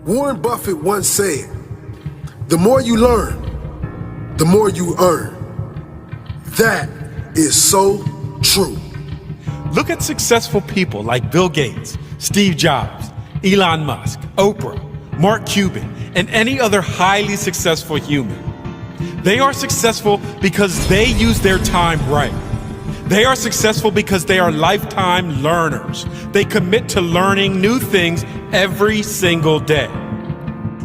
Warren Buffett once said, "The more you learn, the more you earn." That is so true. Look at successful people like Bill Gates, Steve Jobs, Elon Musk, Oprah, Mark Cuban, and any other highly successful human. They are successful because they use their time right. They are successful because they are lifetime learners. They commit to learning new things every single day.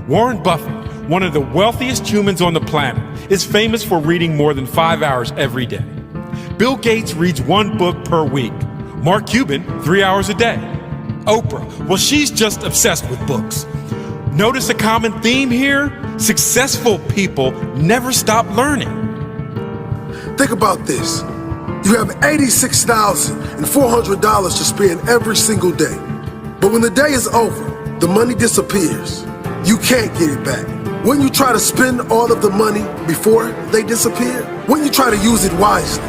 Warren Buffett, one of the wealthiest humans on the planet, is famous for reading more than 5 hours every day. Bill Gates reads 1 book per week. Mark Cuban, 3 hours a day. Oprah, well, she's just obsessed with books. Notice a common theme here? Successful people never stop learning. Think about this. You have $86,400 to spend every single day. But when the day is over, the money disappears. You can't get it back. When you try to spend all of the money before they disappear, when you try to use it wisely,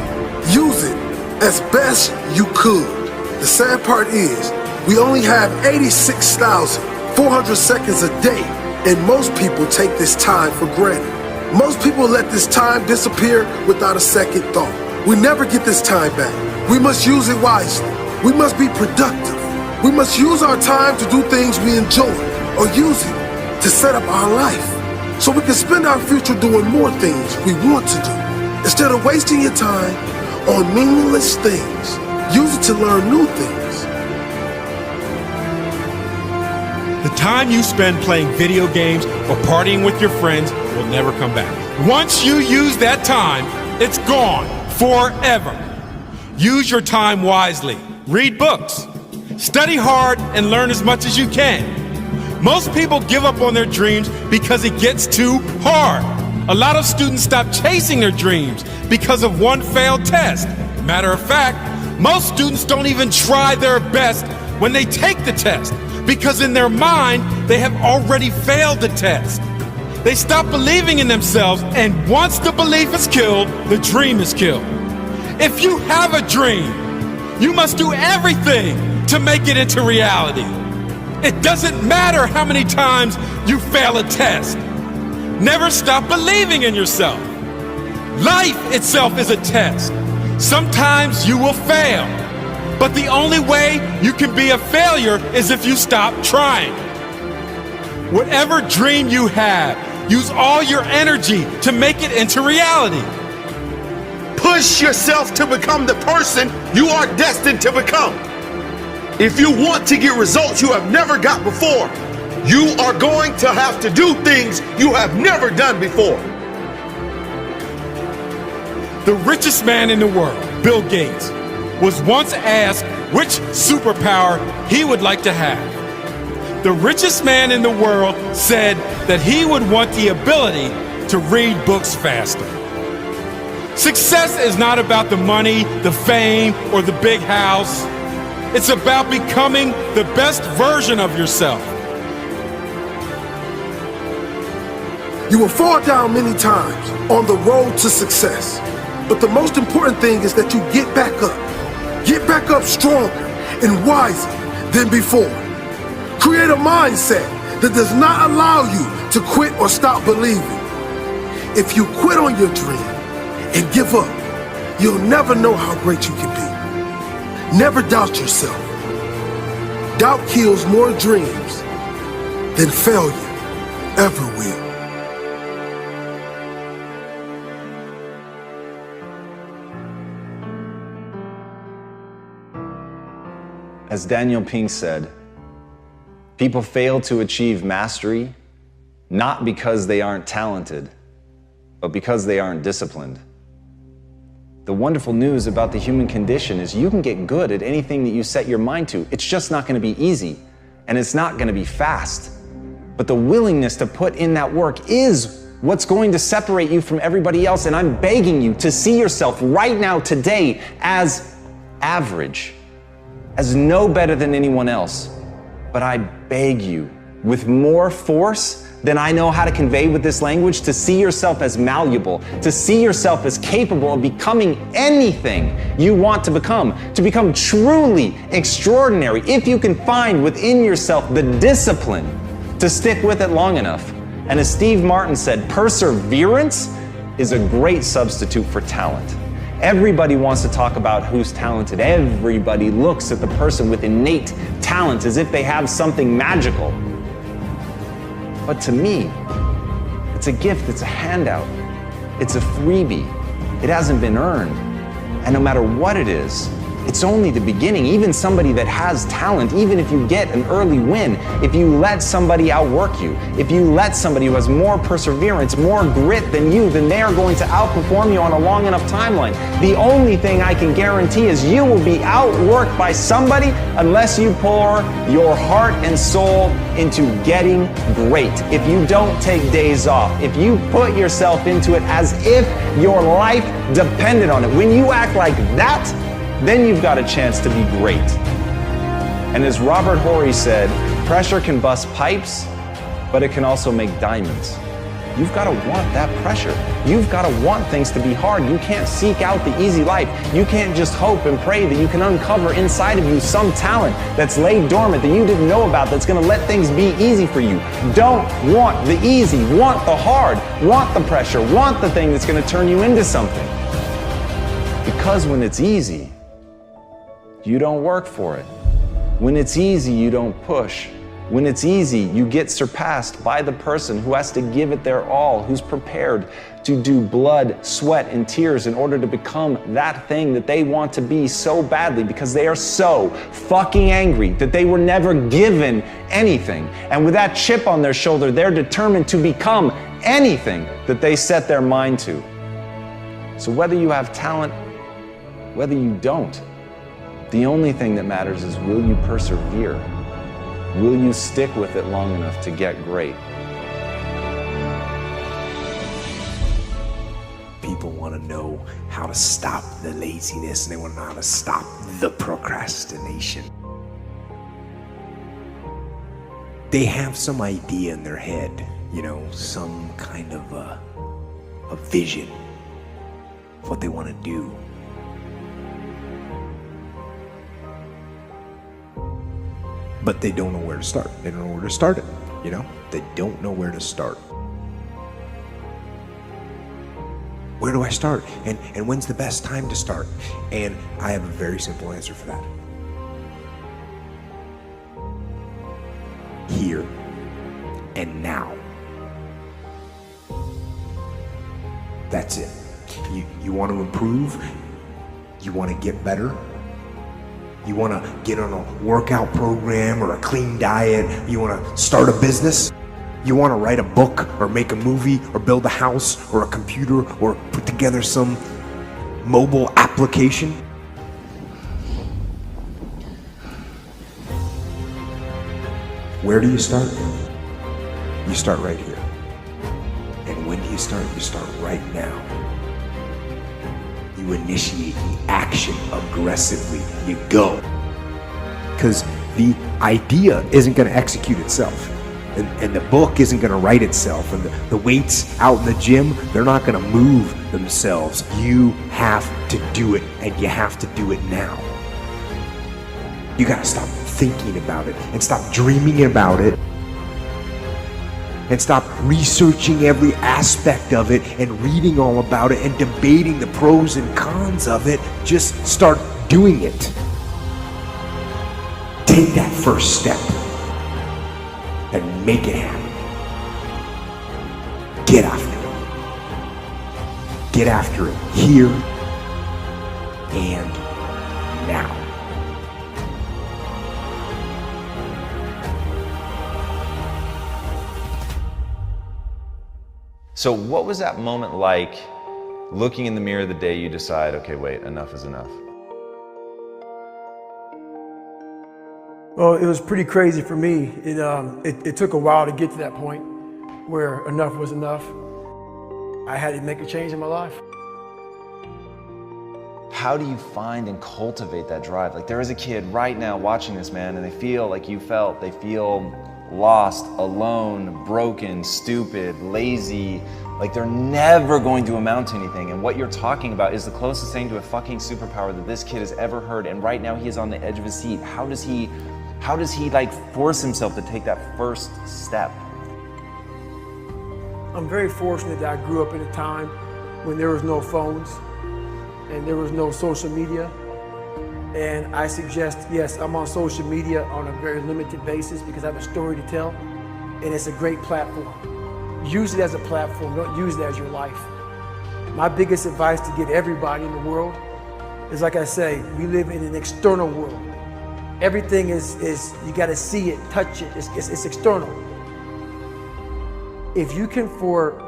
use it as best you could. The sad part is, we only have 86,400 seconds a day, and most people take this time for granted. Most people let this time disappear without a second thought. We never get this time back. We must use it wisely. We must be productive. We must use our time to do things we enjoy, or use it to set up our life so we can spend our future doing more things we want to do. Instead of wasting your time on meaningless things, use it to learn new things. The time you spend playing video games or partying with your friends will never come back. Once you use that time, it's gone forever. Use your time wisely. Read books. Study hard and learn as much as you can. Most people give up on their dreams because it gets too hard. A lot of students stop chasing their dreams because of one failed test. Matter of fact, most students don't even try their best when they take the test because in their mind, they have already failed the test. They stop believing in themselves, and once the belief is killed, the dream is killed. If you have a dream, you must do everything to make it into reality. It doesn't matter how many times you fail a test. Never stop believing in yourself. Life itself is a test. Sometimes you will fail, but the only way you can be a failure is if you stop trying. Whatever dream you have, use all your energy to make it into reality. Push yourself to become the person you are destined to become. If you want to get results you have never got before, you are going to have to do things you have never done before. The richest man in the world, Bill Gates, was once asked which superpower he would like to have. The richest man in the world said that he would want the ability to read books faster. Success is not about the money, the fame, or the big house. It's about becoming the best version of yourself. You will fall down many times on the road to success, but the most important thing is that you get back up. Get back up stronger and wiser than before. Create a mindset that does not allow you to quit or stop believing. If you quit on your dream and give up, you'll never know how great you can be. Never doubt yourself. Doubt kills more dreams than failure ever will. As Daniel Pink said, people fail to achieve mastery not because they aren't talented, but because they aren't disciplined. The wonderful news about the human condition is you can get good at anything that you set your mind to. It's just not going to be easy, and it's not going to be fast. But the willingness to put in that work is what's going to separate you from everybody else, and I'm begging you to see yourself right now, today, as average, as no better than anyone else. But I beg you, with more force than I know how to convey with this language, to see yourself as malleable, to see yourself as capable of becoming anything you want to become truly extraordinary. If you can find within yourself the discipline to stick with it long enough. And as Steve Martin said, perseverance is a great substitute for talent. Everybody wants to talk about who's talented. Everybody looks at the person with innate talent as if they have something magical. But to me, it's a gift, it's a handout, it's a freebie. It hasn't been earned. And no matter what it is, it's only the beginning. Even somebody that has talent, even if you get an early win, if you let somebody outwork you, if you let somebody who has more perseverance, more grit than you, then they are going to outperform you on a long enough timeline. The only thing I can guarantee is you will be outworked by somebody unless you pour your heart and soul into getting great. If you don't take days off, if you put yourself into it as if your life depended on it, when you act like that, then you've got a chance to be great. And as Robert Horry said, pressure can bust pipes, but it can also make diamonds. You've got to want that pressure. You've got to want things to be hard. You can't seek out the easy life. You can't just hope and pray that you can uncover inside of you some talent that's laid dormant that you didn't know about that's going to let things be easy for you. Don't want the easy. Want the hard. Want the pressure. Want the thing that's going to turn you into something. Because when it's easy, you don't work for it. When it's easy, you don't push. When it's easy, you get surpassed by the person who has to give it their all, who's prepared to do blood, sweat, and tears in order to become that thing that they want to be so badly because they are so fucking angry that they were never given anything. And with that chip on their shoulder, they're determined to become anything that they set their mind to. So whether you have talent, whether you don't, the only thing that matters is, will you persevere? Will you stick with it long enough to get great? People want to know how to stop the laziness and they want to know how to stop the procrastination. They have some idea in their head, some kind of a vision of what they want to do. But they don't know where to start. They don't know where to start it, They don't know where to start. Where do I start? And when's the best time to start? And I have a very simple answer for that. Here and now. That's it. You want to improve? You want to get better? You want to get on a workout program or a clean diet? You want to start a business? You want to write a book or make a movie or build a house or a computer or put together some mobile application? Where do you start? You start right here. And when do you start? You start right now. You initiate the action aggressively. You go. Because the idea isn't going to execute itself. And the book isn't going to write itself. And the weights out in the gym, they're not going to move themselves. You have to do it, and you have to do it now. You got to stop thinking about it and stop dreaming about it. And stop researching every aspect of it and reading all about it and debating the pros and cons of it. Just start doing it. Take that first step and make it happen. Get after it. Get after it here and now. So what was that moment like, looking in the mirror the day you decide, okay, wait, enough is enough? Well, it was pretty crazy for me. It took a while to get to that point where enough was enough. I had to make a change in my life. How do you find and cultivate that drive? Like, there is a kid right now watching this, man, and they feel like you felt. They feel lost, alone, broken, stupid, lazy, like they're never going to amount to anything. And what you're talking about is the closest thing to a fucking superpower that this kid has ever heard. And right now he is on the edge of his seat. How does he How does he like force himself to take that first step? I'm very fortunate that I grew up in a time when there was no phones and there was no social media. And I suggest, yes, I'm on social media on a very limited basis because I have a story to tell, and it's a great platform. Use it as a platform, don't use it as your life. My biggest advice to give everybody in the world is, like I say, we live in an external world. Everything is you gotta see it, touch it, it's external. If you can, for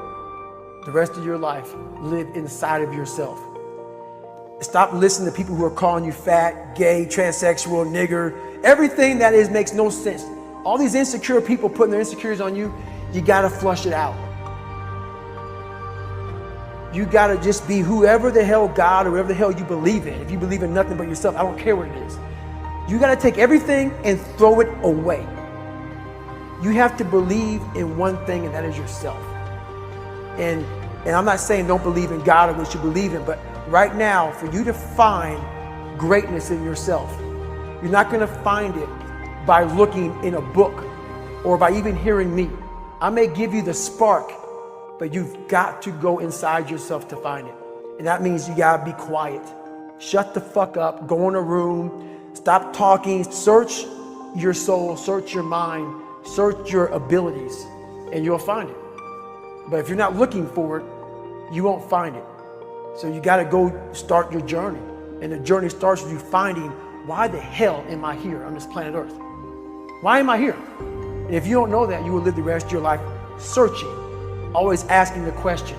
the rest of your life, live inside of yourself. Stop listening to people who are calling you fat, gay, transsexual, nigger. Everything that is makes no sense. All these insecure people putting their insecurities on you, you gotta flush it out. You gotta just be whoever the hell God or whatever the hell you believe in. If you believe in nothing but yourself, I don't care what it is. You gotta take everything and throw it away. You have to believe in one thing, and that is yourself. And I'm not saying don't believe in God or what you believe in, but right now, for you to find greatness in yourself, you're not gonna find it by looking in a book or by even hearing me. I may give you the spark, but you've got to go inside yourself to find it. And that means you gotta be quiet. Shut the fuck up, go in a room, stop talking, search your soul, search your mind, search your abilities, and you'll find it. But if you're not looking for it, you won't find it. So you gotta go start your journey. And the journey starts with you finding, why the hell am I here on this planet Earth? Why am I here? And if you don't know that, you will live the rest of your life searching, always asking the question,